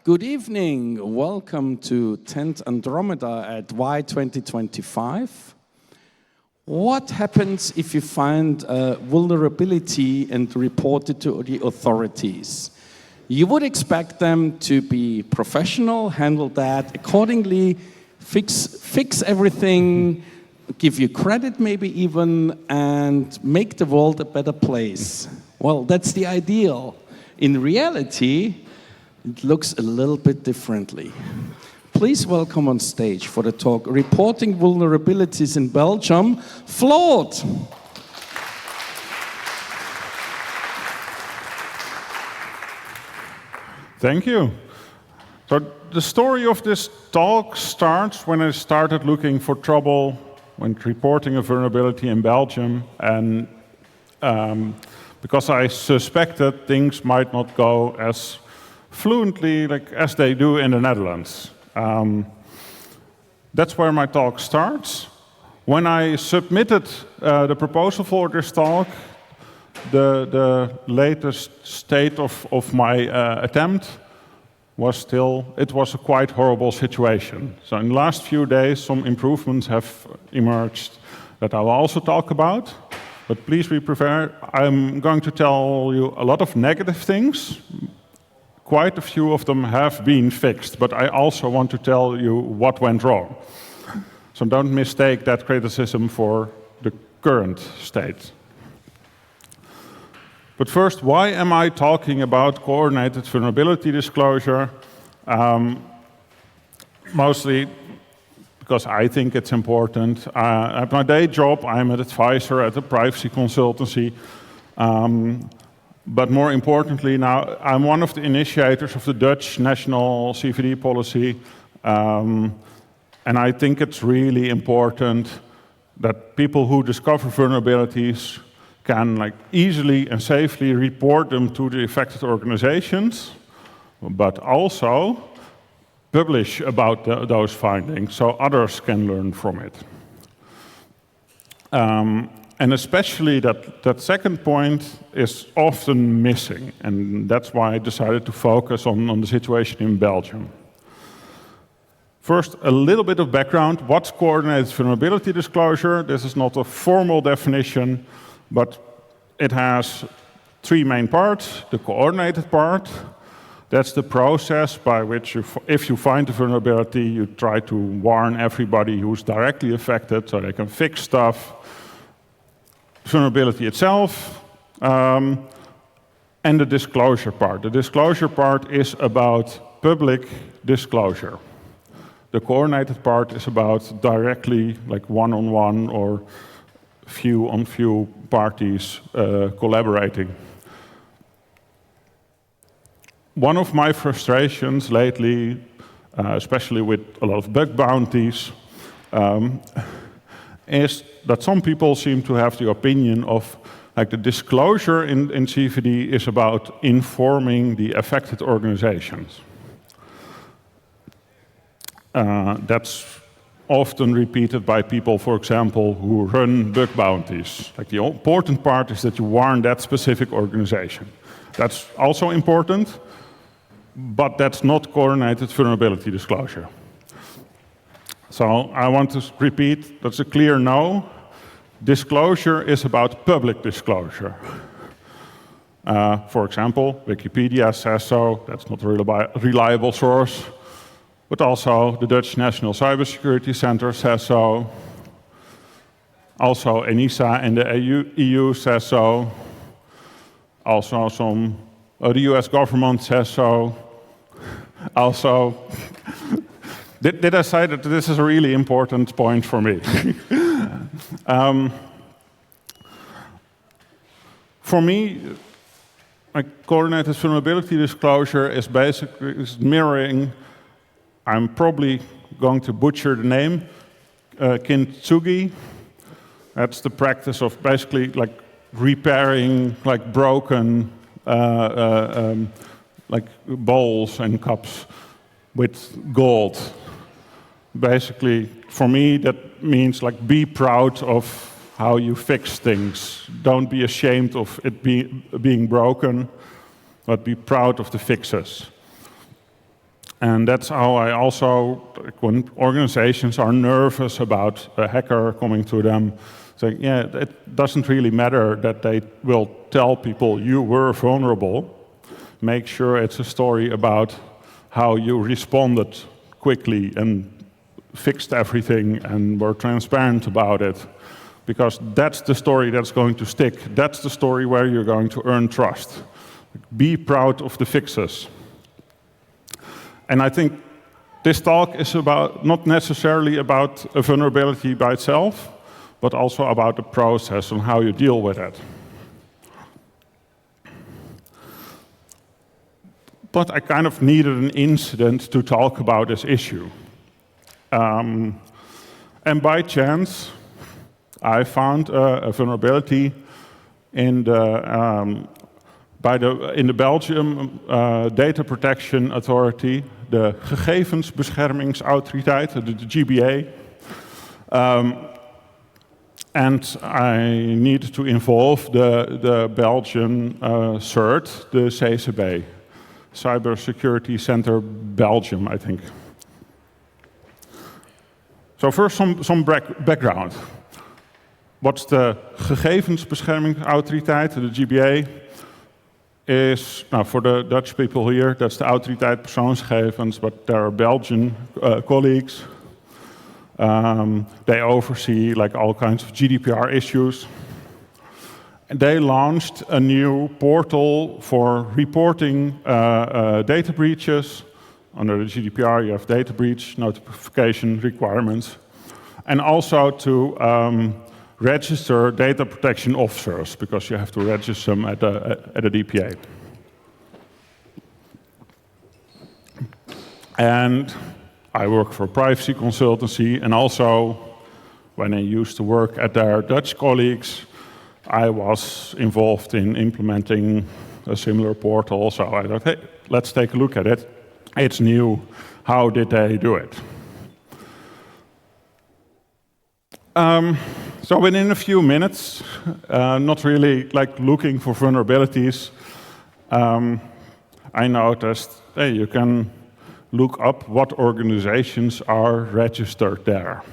Good evening. Welcome to 10th Andromeda at Y 2025. What happens if you find a vulnerability and report it to the authorities? You would expect them to be professional, handle that accordingly, fix everything, give you credit maybe even, and make the world a better place. Well, that's the ideal. In reality, it looks a little bit differently. Please welcome on stage for the talk, Reporting Vulnerabilities in Belgium, Floort. Thank you. So the story of this talk starts when I started looking for trouble when reporting a vulnerability in Belgium, and because I suspected things might not go as fluently as they do in the Netherlands. That's where my talk starts. When I submitted the proposal for this talk, the latest state of my attempt was it was a quite horrible situation. So in the last few days, some improvements have emerged that I will also talk about. But please be prepared. I'm going to tell you a lot of negative things. Quite a few of them have been fixed, but I also want to tell you what went wrong. So don't mistake that criticism for the current state. But first, why am I talking about coordinated vulnerability disclosure? Mostly because I think it's important. At my day job, I'm an advisor at a privacy consultancy. But more importantly now, I'm one of the initiators of the Dutch national CVD policy. And I think it's really important that people who discover vulnerabilities can easily and safely report them to the affected organizations, but also publish about those findings so others can learn from it. And especially that second point is often missing, and that's why I decided to focus on the situation in Belgium. First, a little bit of background. What's coordinated vulnerability disclosure? This is not a formal definition, but it has three main parts. The coordinated part, that's the process by which, if you find a vulnerability, you try to warn everybody who's directly affected so they can fix stuff. Vulnerability itself, and the disclosure part. The disclosure part is about public disclosure. The coordinated part is about directly, one-on-one or few-on-few parties collaborating. One of my frustrations lately, especially with a lot of bug bounties, is that some people seem to have the opinion of the disclosure in CVD is about informing the affected organizations. That's often repeated by people, for example, who run bug bounties. The important part is that you warn that specific organization. That's also important, but that's not coordinated vulnerability disclosure. So I want to repeat, that's a clear no. Disclosure is about public disclosure. For example, Wikipedia says so, that's not a reliable source. But also the Dutch National Cybersecurity Center says so. Also ENISA and the EU says so. Also the US government says so. Also, did I say that this is a really important point for me? For me, coordinated vulnerability disclosure is basically mirroring, I'm probably going to butcher the name, kintsugi. That's the practice of basically repairing broken bowls and cups with gold. Basically, for me, that means be proud of how you fix things. Don't be ashamed of it being broken, but be proud of the fixes. And that's how I also, when organizations are nervous about a hacker coming to them, saying, yeah, it doesn't really matter that they will tell people you were vulnerable. Make sure it's a story about how you responded quickly and fixed everything and were transparent about it. Because that's the story that's going to stick. That's the story where you're going to earn trust. Be proud of the fixes. And I think this talk is about not necessarily about a vulnerability by itself, but also about the process and how you deal with it. But I kind of needed an incident to talk about this issue. And by chance, I found a vulnerability in the Belgium Data Protection Authority, de Gegevensbeschermingsautoriteit, the GBA. And I needed to involve the Belgian CERT, the CCB, Cybersecurity Center Belgium, I think. So first some background. What's the Gegevensbeschermingsautoriteit, the GBA? Is, now for the Dutch people here, that's the Autoriteit Persoonsgegevens, but there are Belgian colleagues. They oversee like all kinds of GDPR issues. And they launched a new portal for reporting data breaches. Under the GDPR, you have data breach notification requirements. And also to register data protection officers, because you have to register them at a DPA. And I work for a privacy consultancy, and also when I used to work at their Dutch colleagues, I was involved in implementing a similar portal. So I thought, hey, let's take a look at it. It's new. How did they do it? So within a few minutes, not really like looking for vulnerabilities, I noticed, hey, you can look up what organizations are registered there.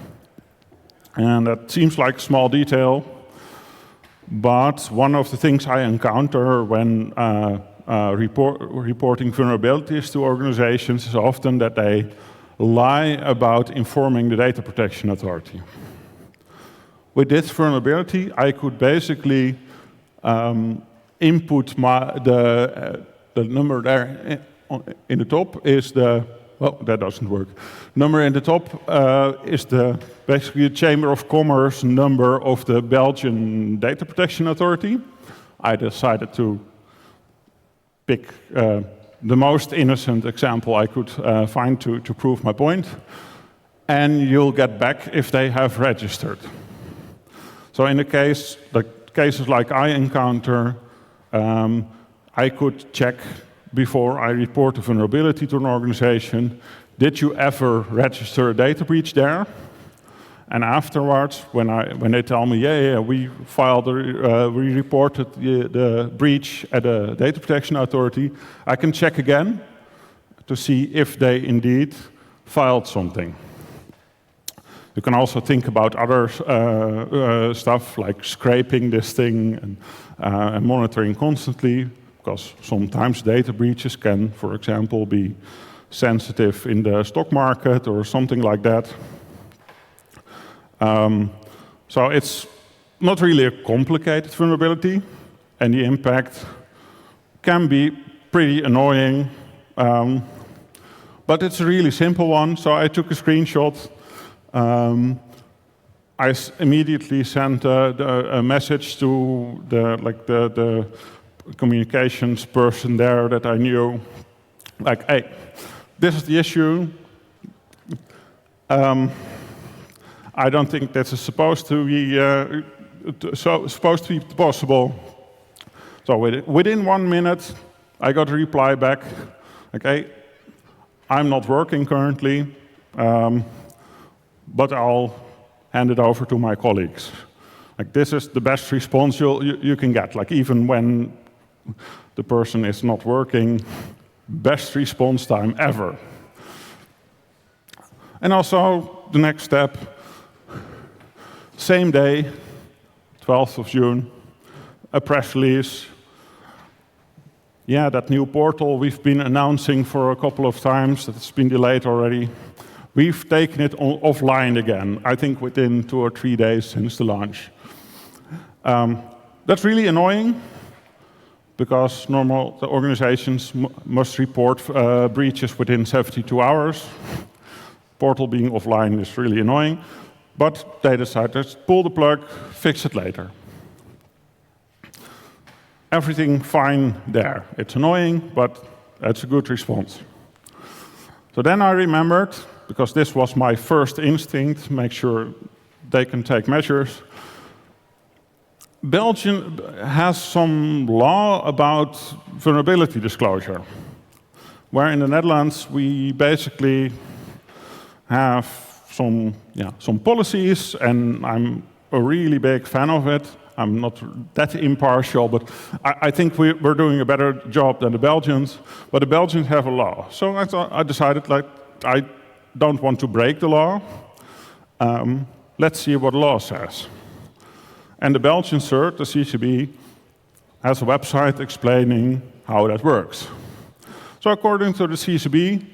And that seems like a small detail, but one of the things I encounter when reporting vulnerabilities to organizations is often that they lie about informing the Data Protection Authority. With this vulnerability, I could basically input the number there in the top is the, well, that doesn't work. Number in the top is basically the Chamber of Commerce number of the Belgian Data Protection Authority. I decided to pick the most innocent example I could find to prove my point. And you'll get back if they have registered. So in the cases like I encounter, I could check before I report a vulnerability to an organization, did you ever register a data breach there? And afterwards, when they tell me, yeah, we reported the breach at the Data Protection Authority, I can check again to see if they indeed filed something. You can also think about other stuff like scraping this thing and monitoring constantly, because sometimes data breaches can, for example, be sensitive in the stock market or something like that. So it's not really a complicated vulnerability, and the impact can be pretty annoying, but it's a really simple one. So I took a screenshot. I immediately sent a message to the communications person there that I knew, like, hey, this is the issue. I don't think this is supposed to be possible. So within 1 minute, I got a reply back. Okay, I'm not working currently, but I'll hand it over to my colleagues. Like, this is the best response you can get. Like, even when the person is not working, best response time ever. And also, the next step, same day, 12th of June, a press release. Yeah, that new portal we've been announcing for a couple of times, that's been delayed already. We've taken it offline again, I think within 2 or 3 days since the launch. That's really annoying, because the organizations must report breaches within 72 hours. Portal being offline is really annoying, but they decided to pull the plug, fix it later. Everything fine there. It's annoying, but that's a good response. So then I remembered, because this was my first instinct, make sure they can take measures. Belgium has some law about vulnerability disclosure, where in the Netherlands we basically have some policies, and I'm a really big fan of it. I'm not that impartial, but I think we're doing a better job than the Belgians. But the Belgians have a law. So I decided, like, I don't want to break the law. Let's see what the law says. And the Belgian CERT, the CCB, has a website explaining how that works. So according to the CCB,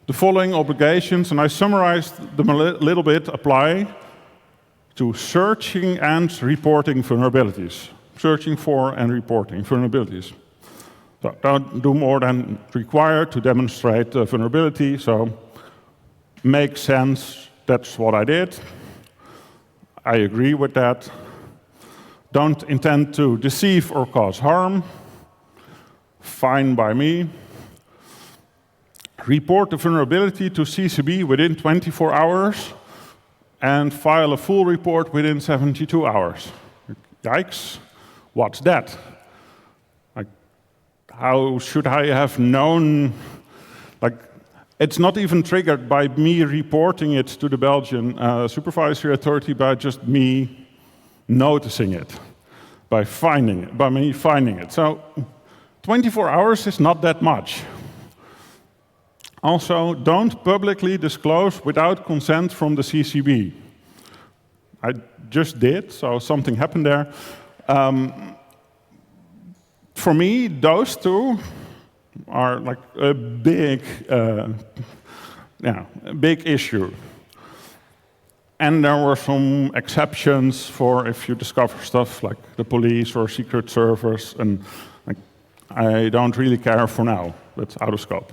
the following obligations, and I summarized them a little bit, apply to searching and reporting vulnerabilities. Searching for and reporting vulnerabilities. So don't do more than required to demonstrate the vulnerability, so makes sense, that's what I did. I agree with that. Don't intend to deceive or cause harm. Fine by me. Report the vulnerability to CCB within 24 hours and file a full report within 72 hours. Yikes, what's that? Like, how should I have known? Like, it's not even triggered by me reporting it to the Belgian supervisory authority, by just me noticing it, by me finding it. So 24 hours is not that much. Also, don't publicly disclose without consent from the CCB. I just did, so something happened there. For me, those two are like a big issue. And there were some exceptions for if you discover stuff like the police or secret service, and like, I don't really care for now. That's out of scope.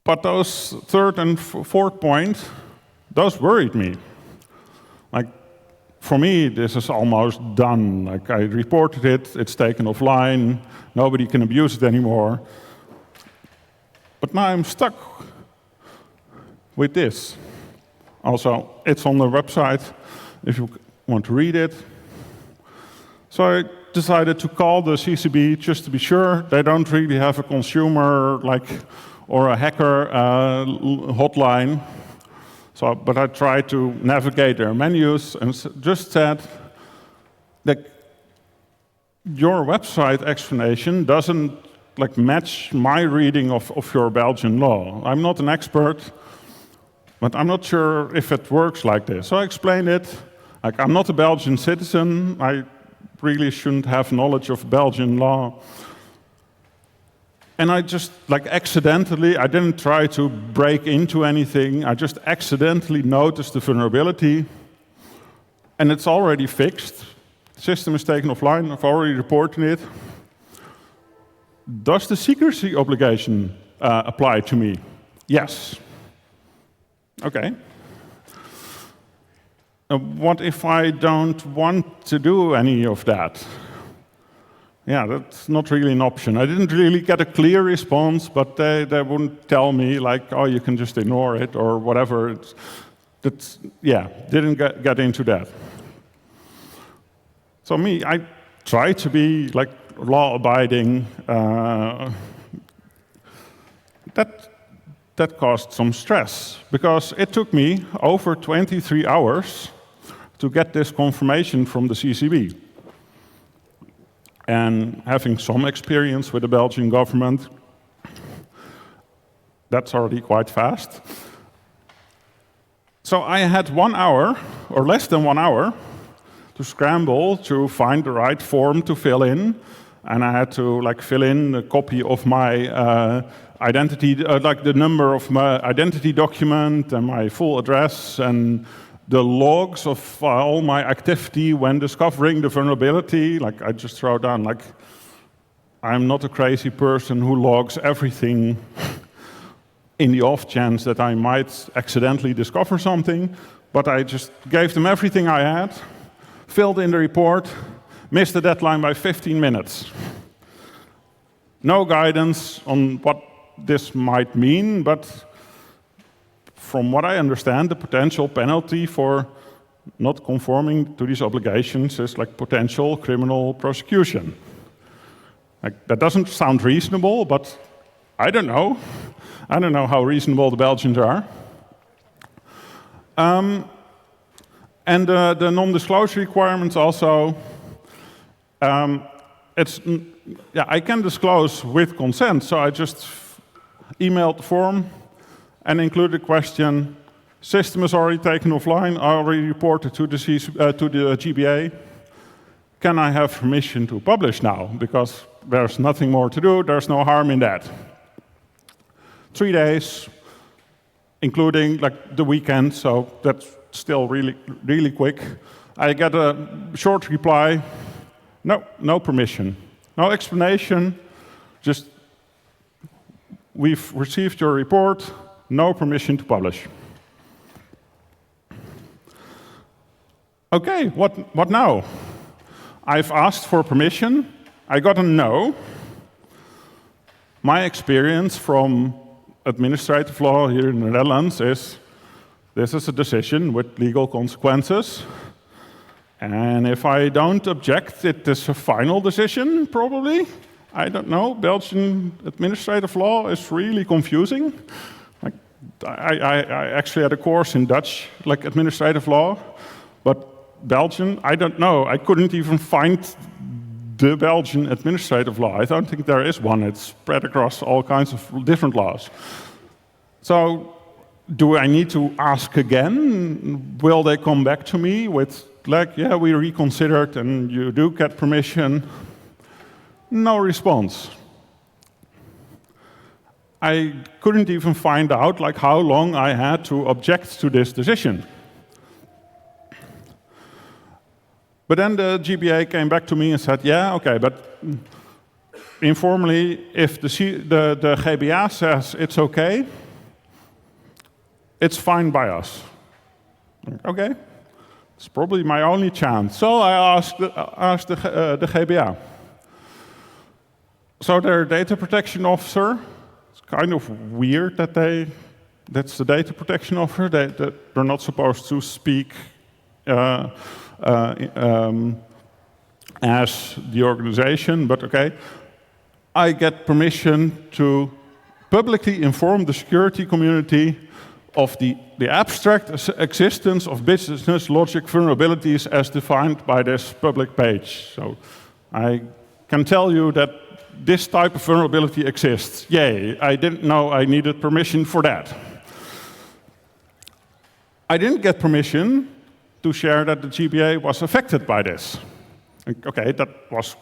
But those third and fourth point, those worried me. Like, for me, this is almost done. Like, I reported it, it's taken offline, nobody can abuse it anymore. But now I'm stuck with this. Also, it's on the website if you want to read it. So I decided to call the CCB just to be sure. They don't really have a consumer or a hacker hotline. So, but I tried to navigate their menus and just said that your website explanation doesn't match my reading of your Belgian law. I'm not an expert, but I'm not sure if it works like this. So I explained it. Like, I'm not a Belgian citizen. I really shouldn't have knowledge of Belgian law. And I just, accidentally, I didn't try to break into anything. I just accidentally noticed the vulnerability. And it's already fixed. The system is taken offline. I've already reported it. Does the secrecy obligation apply to me? Yes. Okay. What if I don't want to do any of that? Yeah, that's not really an option. I didn't really get a clear response, but they wouldn't tell me, oh, you can just ignore it or whatever. Didn't get into that. So I try to be law-abiding. That caused some stress, because it took me over 23 hours to get this confirmation from the CCB. And having some experience with the Belgian government, That's already quite fast. So I had 1 hour, or less than 1 hour, to scramble to find the right form to fill in. And I had to fill in a copy of my identity, the number of my identity document and my full address and the logs of all my activity when discovering the vulnerability. I just wrote down, I'm not a crazy person who logs everything in the off chance that I might accidentally discover something, but I just gave them everything I had, filled in the report, missed the deadline by 15 minutes. No guidance on what this might mean, but from what I understand, the potential penalty for not conforming to these obligations is potential criminal prosecution. That doesn't sound reasonable, but I don't know. I don't know how reasonable the Belgians are. And the non-disclosure requirements also, I can disclose with consent, so I just emailed the form and included the question, system is already taken offline, I already reported to the GBA. Can I have permission to publish now? Because there's nothing more to do, there's no harm in that. 3 days, including the weekend, so that's still really, really quick. I get a short reply, no permission, no explanation, just we've received your report, no permission to publish. Okay, what now? I've asked for permission, I got a no. My experience from administrative law here in the Netherlands is this is a decision with legal consequences. And if I don't object, it is a final decision, probably. I don't know. Belgian administrative law is really confusing. I actually had a course in Dutch, administrative law, but Belgian, I don't know. I couldn't even find the Belgian administrative law. I don't think there is one. It's spread across all kinds of different laws. So, do I need to ask again? Will they come back to me with, yeah, we reconsidered and you do get permission? No response. I couldn't even find out how long I had to object to this decision. But then the GBA came back to me and said, yeah, okay, but informally, if the GBA says it's okay, it's fine by us. Okay, it's probably my only chance. So I asked the GBA. So their data protection officer, it's kind of weird that that's the data protection officer, they're not supposed to speak as the organization, but okay. I get permission to publicly inform the security community of the abstract existence of business logic vulnerabilities as defined by this public page. So I can tell you that this type of vulnerability exists. Yay, I didn't know I needed permission for that. I didn't get permission to share that the GBA was affected by this. Okay, that was,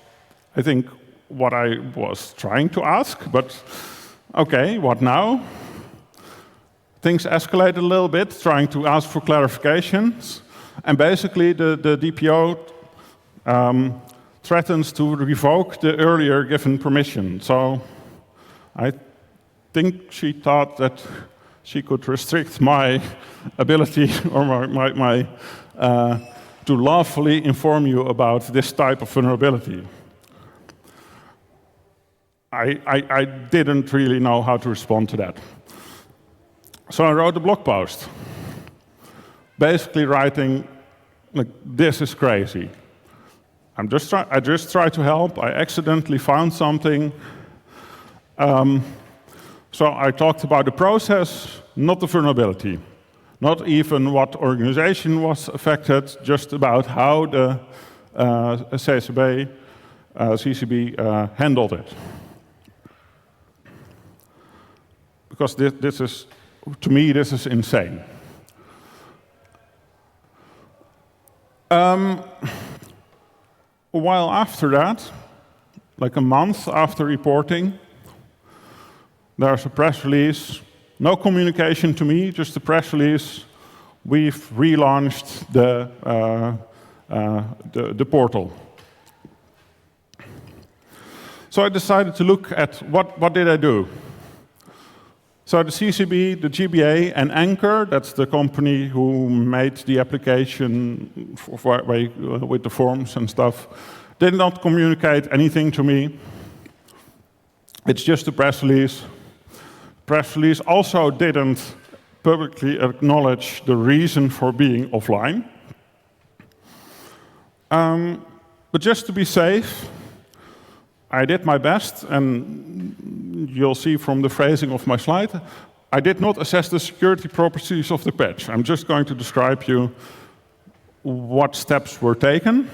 I think, what I was trying to ask, but okay, what now? Things escalated a little bit, trying to ask for clarifications, and basically the DPO threatens to revoke the earlier given permission. So I think she thought that she could restrict my ability or my to lawfully inform you about this type of vulnerability. I didn't really know how to respond to that. So I wrote a blog post, basically writing, this is crazy. I just tried to help. I accidentally found something. So I talked about the process, not the vulnerability. Not even what organization was affected, just about how the CCB handled it. because this is, to me, this is insane. A while after that, like a month after reporting, there's a press release, no communication to me, just a press release. We've relaunched the portal. So I decided to look at what did I do. So the CCB, the GBA, and Anchor, that's the company who made the application with the forms and stuff, did not communicate anything to me. It's just a press release. Press release also didn't publicly acknowledge the reason for being offline. But just to be safe, I did my best, and you'll see from the phrasing of my slide, I did not assess the security properties of the patch. I'm just going to describe you what steps were taken.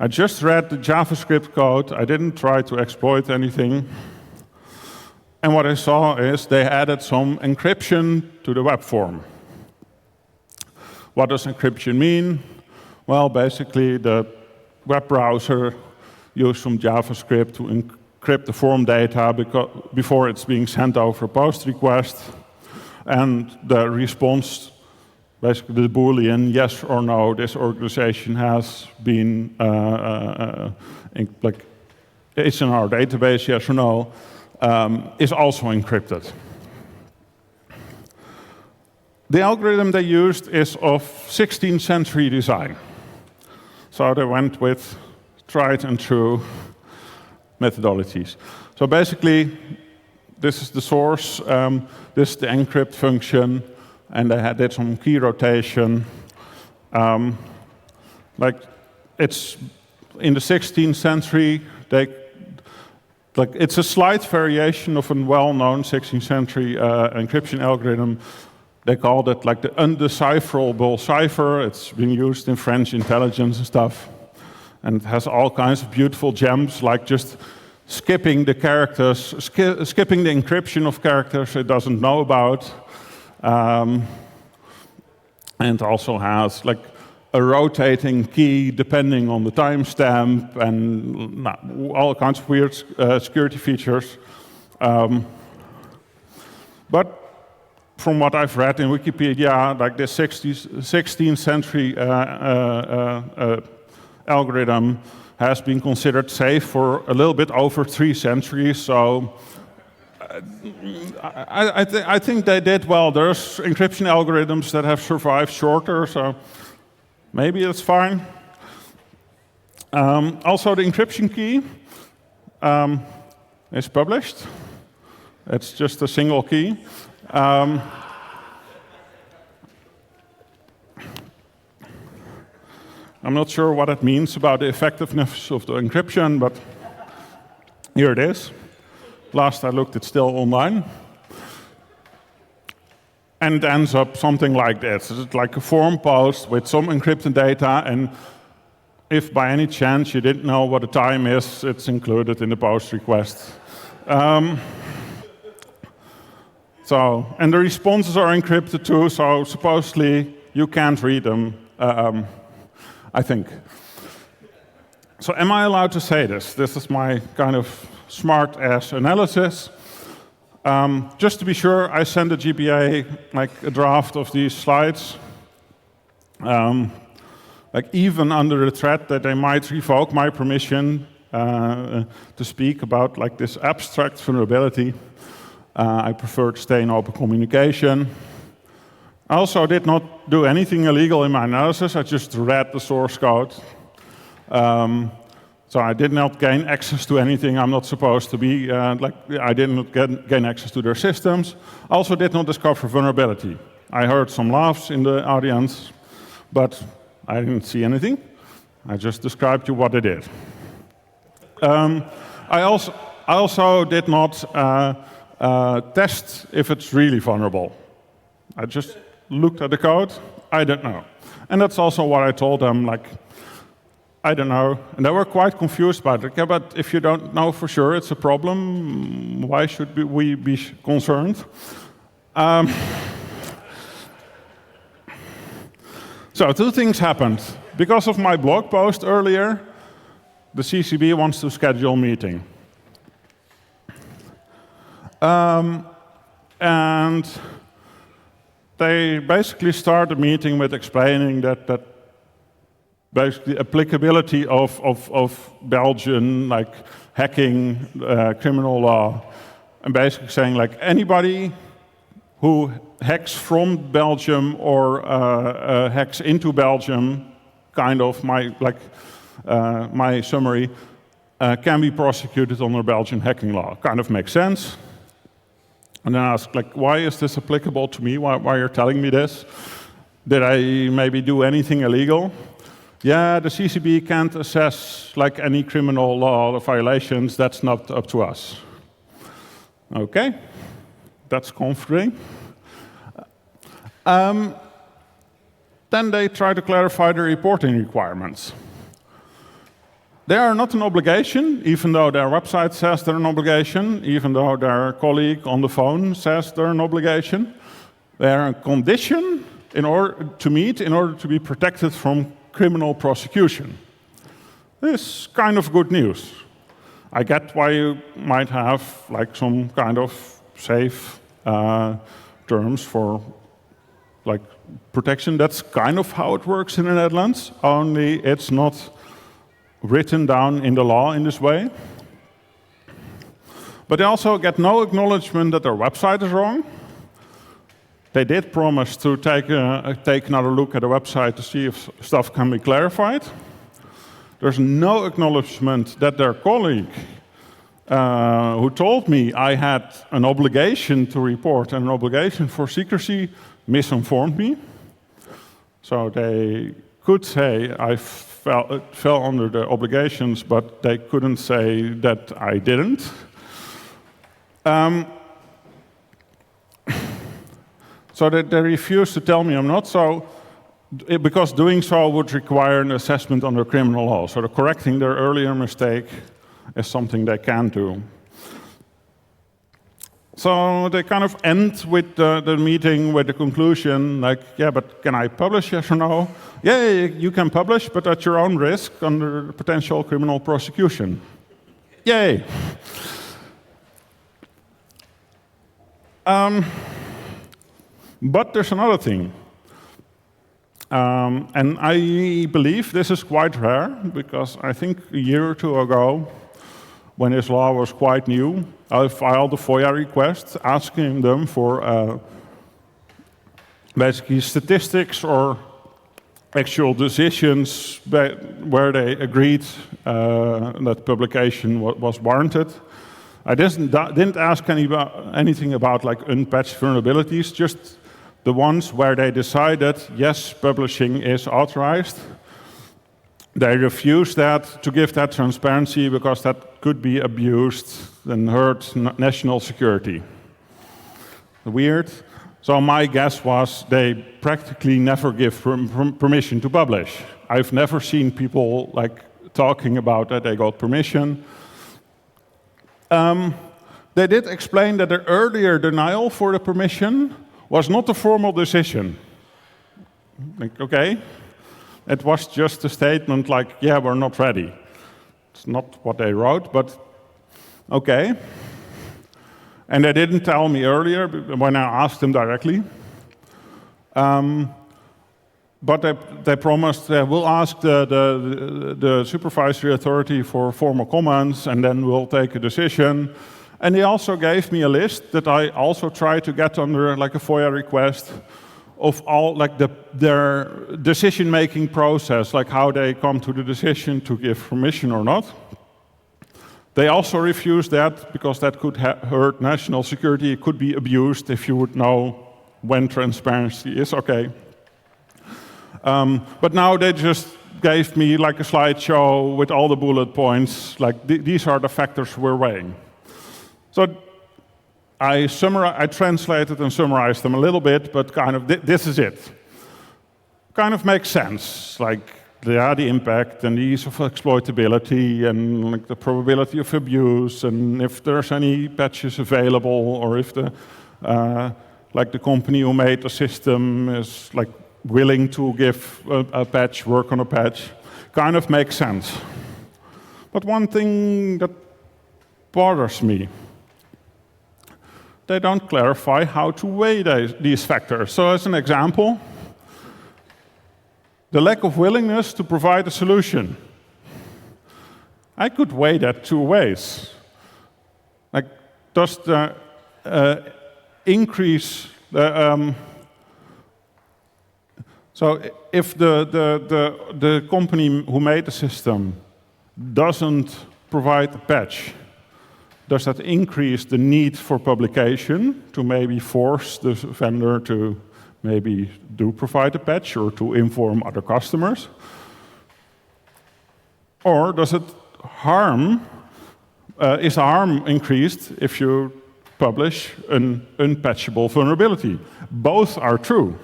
I just read the JavaScript code. I didn't try to exploit anything. And what I saw is they added some encryption to the web form. What does encryption mean? Well, basically, the web browser used some JavaScript to encrypt the form data before it's being sent over a post request. And the response, basically the Boolean, yes or no, this organization has been, it's in our database, yes or no, is also encrypted. The algorithm they used is of 16th century design. So they went with tried and true methodologies. So basically, this is the source, this is the encrypt function, and they did some key rotation. It's in the 16th century, it's a slight variation of a well-known 16th century encryption algorithm. They called it like the undecipherable cipher. It's been used in French intelligence and stuff. And it has all kinds of beautiful gems, like just skipping the characters, skipping the encryption of characters it doesn't know about. And also has like a rotating key depending on the timestamp and all kinds of weird security features. But from what I've read in Wikipedia, like this 16th century algorithm has been considered safe for a little bit over 3 centuries. So I think they did well. There's encryption algorithms that have survived shorter, so maybe it's fine. Also, the encryption key is published. It's just a single key. I'm not sure what it means about the effectiveness of the encryption, but here it is. Last I looked, it's still online. And it ends up something like this. It's like a form post with some encrypted data, and if by any chance you didn't know what the time is, it's included in the post request. And the responses are encrypted too, so supposedly you can't read them. I think. So am I allowed to say this? This is my kind of smart-ass analysis. Just to be sure, I sent the GBA like a draft of these slides. Like even under the threat that they might revoke my permission to speak about like this abstract vulnerability, I prefer to stay in open communication. I also did not do anything illegal in my analysis. I just read the source code. So I did not gain access to anything I'm not supposed to be. I did not gain access to their systems. I also did not discover vulnerability. I heard some laughs in the audience, but I didn't see anything. I just described you what I did. I also did not test if it's really vulnerable. I just looked at the code, I don't know. And that's also what I told them, like, I don't know. And they were quite confused about it. Yeah, but if you don't know for sure it's a problem, why should we be concerned? So two things happened. Because of my blog post earlier, the CCB wants to schedule a meeting. And they basically start the meeting with explaining that basically applicability of Belgian like hacking criminal law, and basically saying like anybody who hacks from Belgium or hacks into Belgium, kind of my summary, can be prosecuted under Belgian hacking law. Kind of makes sense. And then I asked, like, why is this applicable to me? Why you're telling me this? Did I maybe do anything illegal? Yeah, the CCB can't assess like any criminal law violations. That's not up to us. Okay, that's comforting. Then they try to clarify the reporting requirements. They are not an obligation, even though their website says they're an obligation, even though their colleague on the phone says they're an obligation. They are a condition in order to meet in order to be protected from criminal prosecution. This is kind of good news. I get why you might have like some kind of safe terms for like protection. That's kind of how it works in the Netherlands, only it's not written down in the law in this way. But they also get no acknowledgement that their website is wrong. They did promise to take another look at the website to see if stuff can be clarified. There's no acknowledgement that their colleague, who told me I had an obligation to report and an obligation for secrecy, misinformed me. So they could say I fell under the obligations, but they couldn't say that I didn't. So they refused to tell me I'm not. So, because doing so would require an assessment under criminal law. So correcting their earlier mistake is something they can do. So they kind of end with the meeting with the conclusion, like, yeah, but can I publish, yes or no? Yeah, you can publish, but at your own risk under potential criminal prosecution. Yay! But there's another thing. And I believe this is quite rare, because I think a year or two ago, when this law was quite new, I filed a FOIA request asking them for basically statistics or actual decisions where they agreed that publication was warranted. I didn't ask anything about like unpatched vulnerabilities, just the ones where they decided, yes, publishing is authorized. They refused that, to give that transparency, because that could be abused and hurt national security. Weird. So my guess was they practically never give permission to publish. I've never seen people like talking about that they got permission. They did explain that the earlier denial for the permission was not a formal decision. Like, okay. It was just a statement like, yeah, we're not ready. It's not what they wrote, but okay. And they didn't tell me earlier when I asked them directly. But they promised we'll ask the supervisory authority for formal comments, and then we'll take a decision. And they also gave me a list that I also tried to get under like a FOIA request of all like their decision-making process, like how they come to the decision to give permission or not. They also refused that because that could hurt national security. It could be abused if you would know when transparency is okay. But now they just gave me like a slideshow with all the bullet points, like these are the factors we're weighing. So I translated and summarized them a little bit, but kind of this is it. Kind of makes sense. Like the impact and the ease of exploitability and like the probability of abuse, and if there's any patches available, or if the like the company who made the system is like willing to give a patch, work on a patch, kind of makes sense. But one thing that bothers me, they don't clarify how to weigh these factors. So as an example, the lack of willingness to provide a solution. I could weigh that two ways. Like, does the increase so if the company who made the system doesn't provide a patch, does that increase the need for publication to maybe force the vendor to maybe do provide a patch or to inform other customers? Or does it harm, is harm increased if you publish an unpatchable vulnerability? Both are true.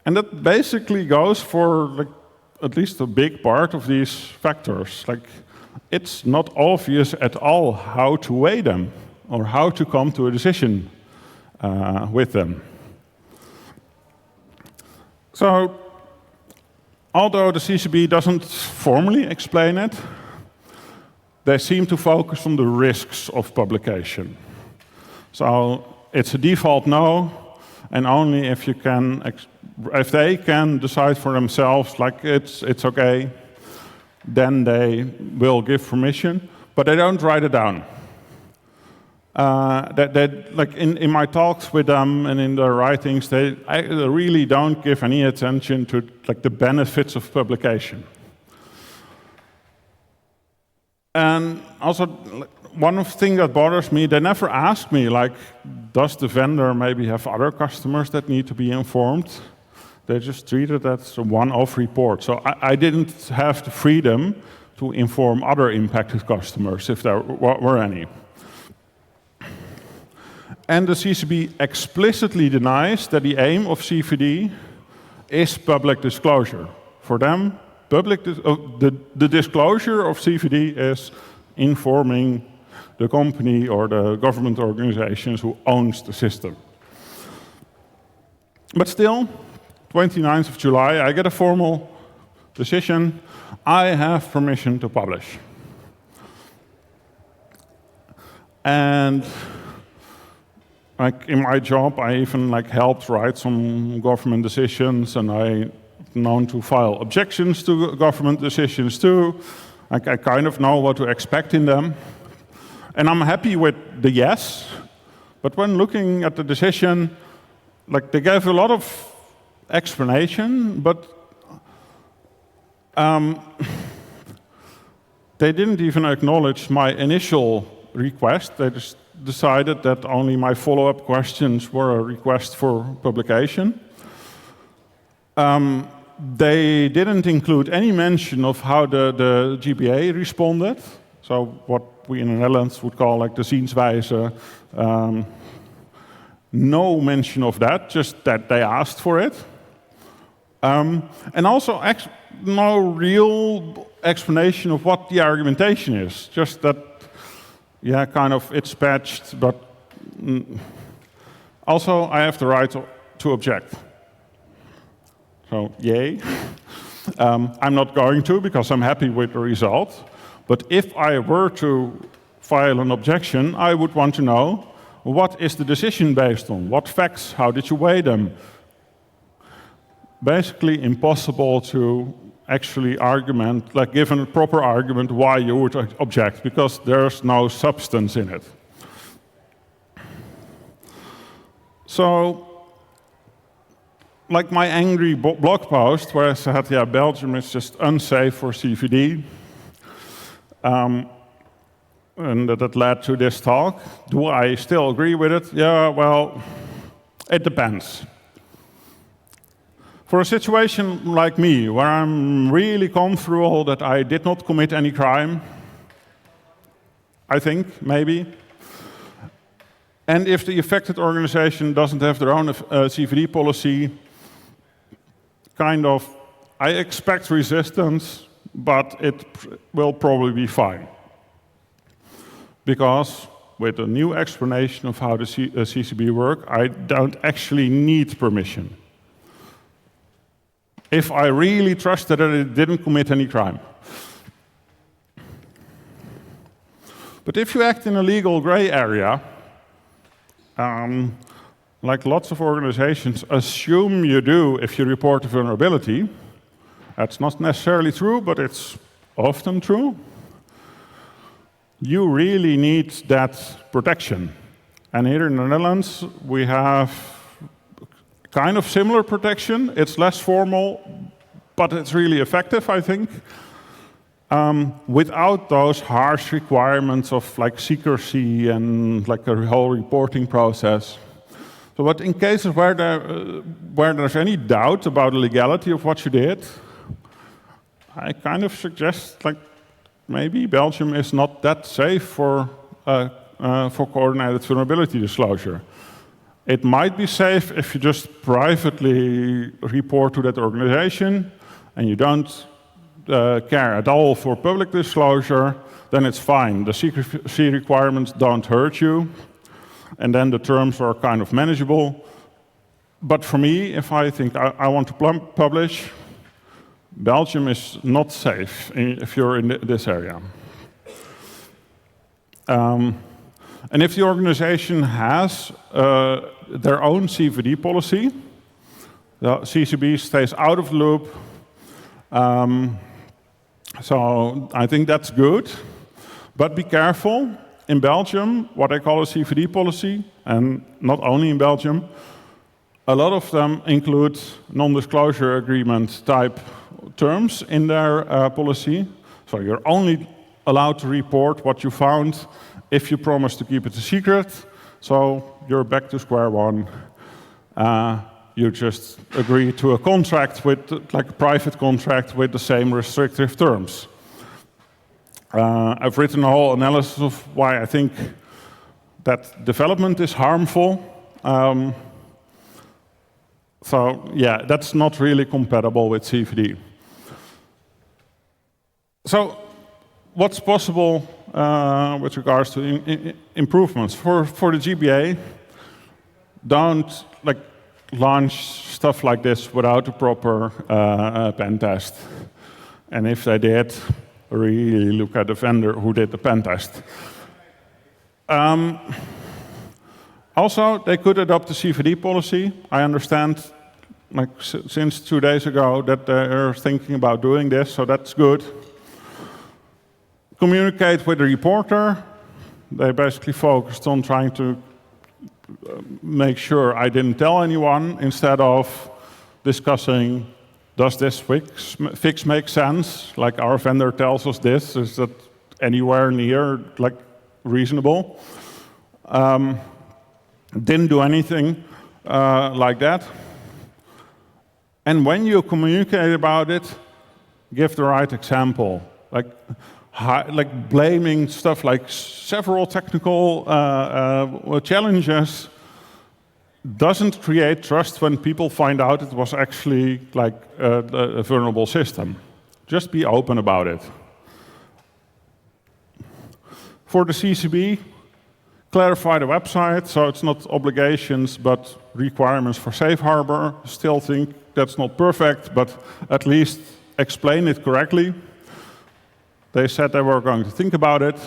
And that basically goes for like, at least a big part of these factors. Like, it's not obvious at all how to weigh them or how to come to a decision with them. So, although the CCB doesn't formally explain it, they seem to focus on the risks of publication. So it's a default no, and only if you can, if they can decide for themselves, like it's okay, then they will give permission, but they don't write it down. Like in my talks with them and in their writings, they really don't give any attention to like the benefits of publication. And also, one of the things that bothers me, they never ask me, like, does the vendor maybe have other customers that need to be informed? They just treat it as a one-off report. So I didn't have the freedom to inform other impacted customers, if there were any. And the CCB explicitly denies that the aim of CVD is public disclosure. For them, the disclosure of CVD is informing the company or the government organizations who owns the system. But still, 29th of July, I get a formal decision. I have permission to publish. And like in my job, I even like helped write some government decisions, and I'm known to file objections to government decisions too. Like I kind of know what to expect in them. And I'm happy with the yes, but when looking at the decision, like they gave a lot of explanation, but they didn't even acknowledge my initial request. They just decided that only my follow-up questions were a request for publication. They didn't include any mention of how the GBA responded, so what we in the Netherlands would call like the zienswijze. No mention of that, just that they asked for it. And also no real explanation of what the argumentation is, just that, yeah, kind of it's patched, but also I have the right to object. So, yay. I'm not going to because I'm happy with the result. But if I were to file an objection, I would want to know, what is the decision based on? What facts? How did you weigh them? Basically impossible to actually argument, like give a proper argument why you would object, because there's no substance in it. So, like my angry blog post where I said, yeah, Belgium is just unsafe for CVD, and that led to this talk. Do I still agree with it? Yeah, well, it depends. For a situation like me, where I'm really comfortable that I did not commit any crime, I think, maybe, and if the affected organization doesn't have their own CVD policy, kind of, I expect resistance, but it will probably be fine. Because with a new explanation of how the CCB work, I don't actually need permission. If I really trusted that it didn't commit any crime. But if you act in a legal gray area, like lots of organizations assume you do if you report a vulnerability, that's not necessarily true, but it's often true. You really need that protection. And here in the Netherlands, we have kind of similar protection. It's less formal, but it's really effective, I think. Without those harsh requirements of like secrecy and like a whole reporting process. So, but in cases where there's any doubt about the legality of what you did, I kind of suggest like maybe Belgium is not that safe for coordinated vulnerability disclosure. It might be safe if you just privately report to that organization and you don't care at all for public disclosure, then it's fine. The secrecy requirements don't hurt you, and then the terms are kind of manageable. But for me, if I think I want to publish, Belgium is not safe if you're in this area. And if the organization has their own CVD policy, the CCB stays out of the loop. So I think that's good. But be careful. In Belgium, what I call a CVD policy, and not only in Belgium, a lot of them include non-disclosure agreement type terms in their policy. So you're only allowed to report what you found if you promise to keep it a secret. So you're back to square one. You just agree to a contract with, like a private contract with the same restrictive terms. I've written a whole analysis of why I think that development is harmful. So yeah, that's not really compatible with CVD. So what's possible with regards to improvements? For the GBA, don't like launch stuff like this without a proper pen test. And if they did, really look at the vendor who did the pen test. Also, they could adopt the CVD policy. I understand, like since 2 days ago, that they're thinking about doing this, so that's good. Communicate with the reporter. They basically focused on trying to make sure I didn't tell anyone, instead of discussing, does this fix make sense? Like our vendor tells us this, is that anywhere near like reasonable? Didn't do anything like that. And when you communicate about it, give the right example. Like blaming stuff like several technical challenges doesn't create trust when people find out it was actually like a vulnerable system. Just be open about it. For the CCB, clarify the website, so it's not obligations but requirements for safe harbor. Still think that's not perfect, but at least explain it correctly. They said they were going to think about it.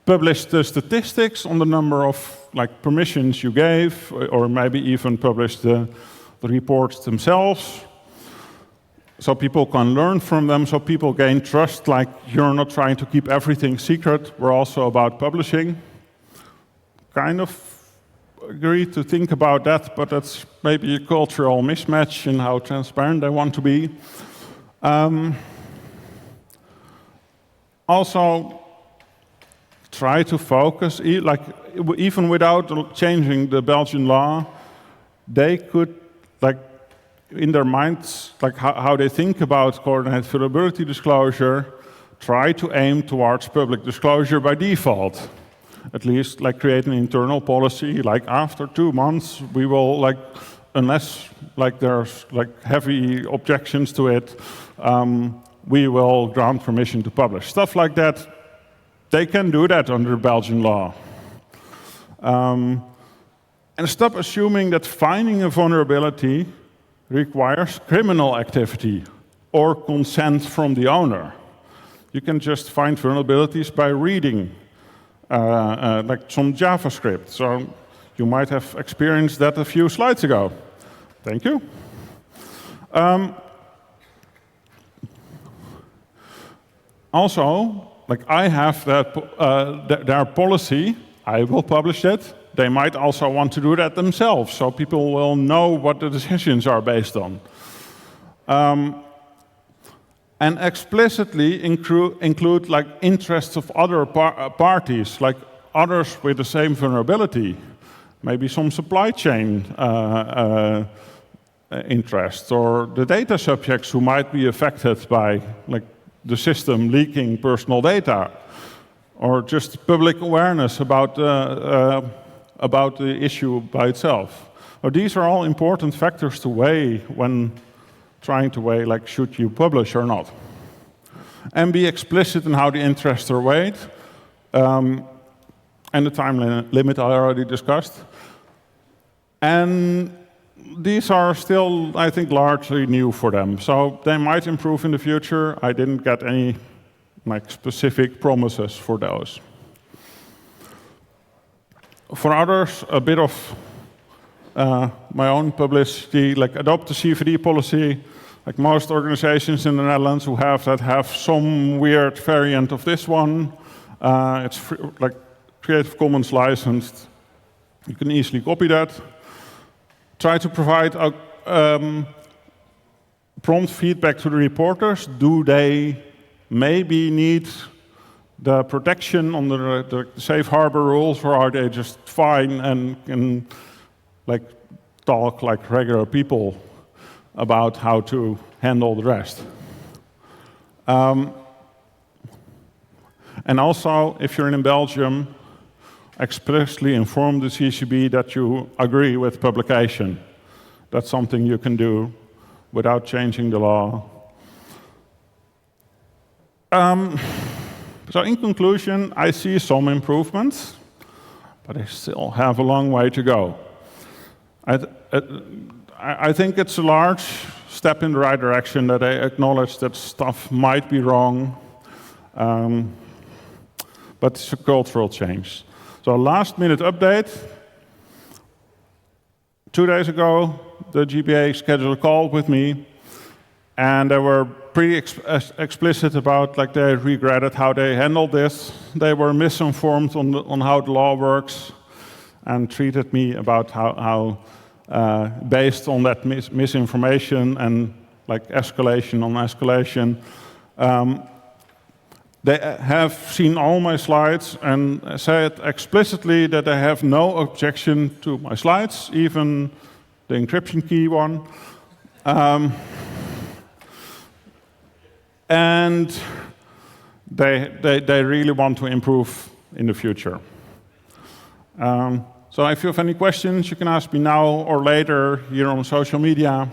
Publish the statistics on the number of like permissions you gave, or maybe even publish the reports themselves, so people can learn from them, so people gain trust, like you're not trying to keep everything secret, we're also about publishing. Kind of agree to think about that, but that's maybe a cultural mismatch in how transparent they want to be. Also, try to focus, like even without changing the Belgian law, they could, like in their minds, like how they think about coordinated vulnerability disclosure, try to aim towards public disclosure by default. At least like create an internal policy, like after 2 months, we will like unless there's heavy objections to it, we will grant permission to publish. Stuff like that, they can do that under Belgian law. And stop assuming that finding a vulnerability requires criminal activity or consent from the owner. You can just find vulnerabilities by reading some JavaScript. So you might have experienced that a few slides ago. Thank you. Also, I have their policy. I will publish it. They might also want to do that themselves, so people will know what the decisions are based on. And explicitly include interests of other parties, like others with the same vulnerability. Maybe some supply chain interests, or the data subjects who might be affected by the system leaking personal data, or just public awareness about the issue by itself. These are all important factors to weigh when trying to weigh, should you publish or not. And be explicit in how the interests are weighed. And the time limit I already discussed. And these are still, I think, largely new for them. So they might improve in the future. I didn't get any specific promises for those. For others, a bit of my own publicity, adopt the CVD policy. Most organizations in the Netherlands who have that have some weird variant of this one. It's free, Creative Commons licensed. You can easily copy that. Try to provide prompt feedback to the reporters. Do they maybe need the protection under the safe harbor rules, or are they just fine and can talk like regular people about how to handle the rest? And also, if you're in Belgium, explicitly inform the CCB that you agree with publication. That's something you can do without changing the law. So in conclusion, I see some improvements, but I still have a long way to go. I think it's a large step in the right direction that I acknowledge that stuff might be wrong, but it's a cultural change. So last minute update. 2 days ago, the GBA scheduled a call with me, and they were pretty explicit about they regretted how they handled this. They were misinformed on how the law works, and treated me about how based on that misinformation and escalation on escalation, they have seen all my slides and said explicitly that they have no objection to my slides, even the encryption key one. And they really want to improve in the future. So if you have any questions, you can ask me now or later here on social media.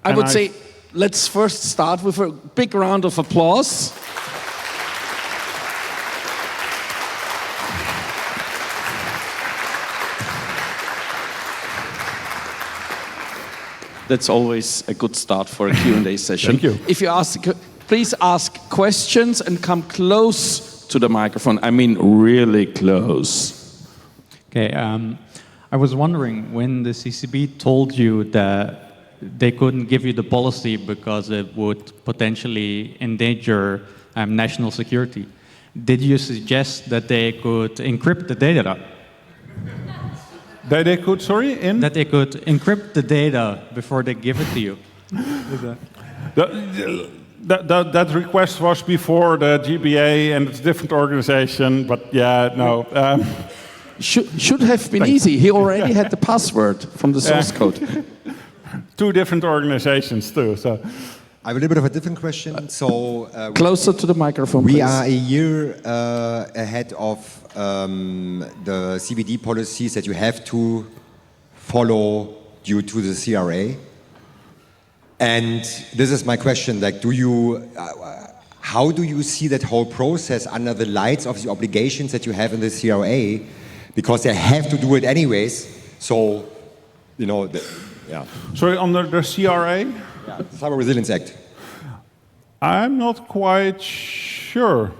I would say let's first start with a big round of applause. That's always a good start for a Q&A session. Thank you. If you please ask questions and come close to the microphone. I mean, really close. Okay, I was wondering when the CCB told you that they couldn't give you the policy because it would potentially endanger national security, did you suggest that they could encrypt the data? That they could, sorry? That they could encrypt the data before they give it to you. That request was before the GBA, and it's a different organization, but yeah, no. Should have been easy. He already had the password from the source code. 2 different organizations too. So, I have a little bit of a different question. So Closer to the microphone, we please. are a year ahead of the CBD policies that you have to follow due to the CRA. And this is my question: like, how do you see that whole process under the lights of the obligations that you have in the CRA? Because they have to do it anyways. So, yeah. Sorry, under the CRA? Yeah, the Cyber Resilience Act. I'm not quite sure.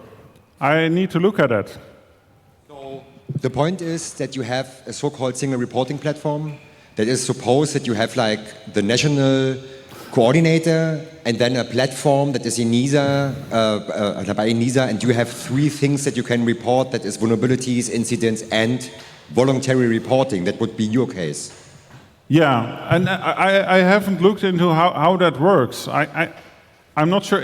I need to look at it. So the point is that you have a so-called single reporting platform that is supposed that you have like the national coordinator and then a platform that is in NISA, by NISA, and you have 3 things that you can report, that is vulnerabilities, incidents, and voluntary reporting. That would be your case. Yeah, and I haven't looked into how that works. I'm not sure.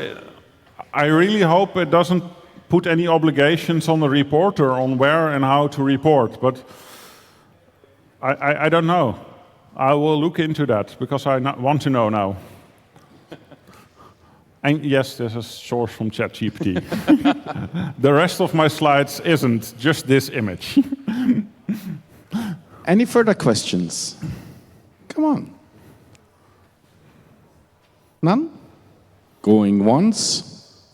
I really hope it doesn't put any obligations on the reporter on where and how to report, but I don't know. I will look into that because I want to know now. And yes, this is sourced from ChatGPT. The rest of my slides isn't, just this image. Any further questions? Come on. None? Going once?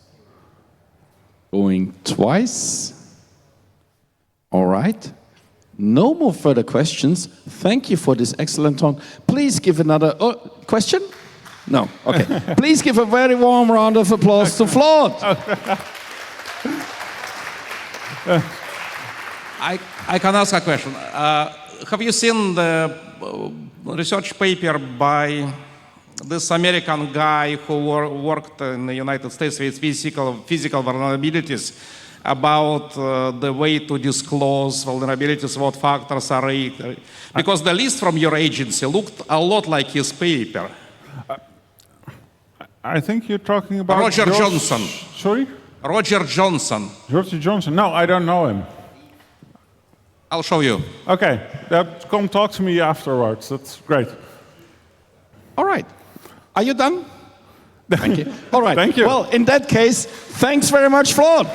Going twice? All right. No more further questions. Thank you for this excellent talk. Please give another question? No. Okay. Please give a very warm round of applause to Floort. I can ask a question. Have you seen the research paper by this American guy who worked in the United States with physical vulnerabilities about the way to disclose vulnerabilities, what factors are it? Because the list from your agency looked a lot like his paper. I think you're talking about Roger Johnson. Sorry? Roger Johnson. Roger Johnson. No, I don't know him. I'll show you. Okay, come talk to me afterwards. That's great. All right. Are you done? Thank you. All right. Thank you. Well, in that case, thanks very much, Floort.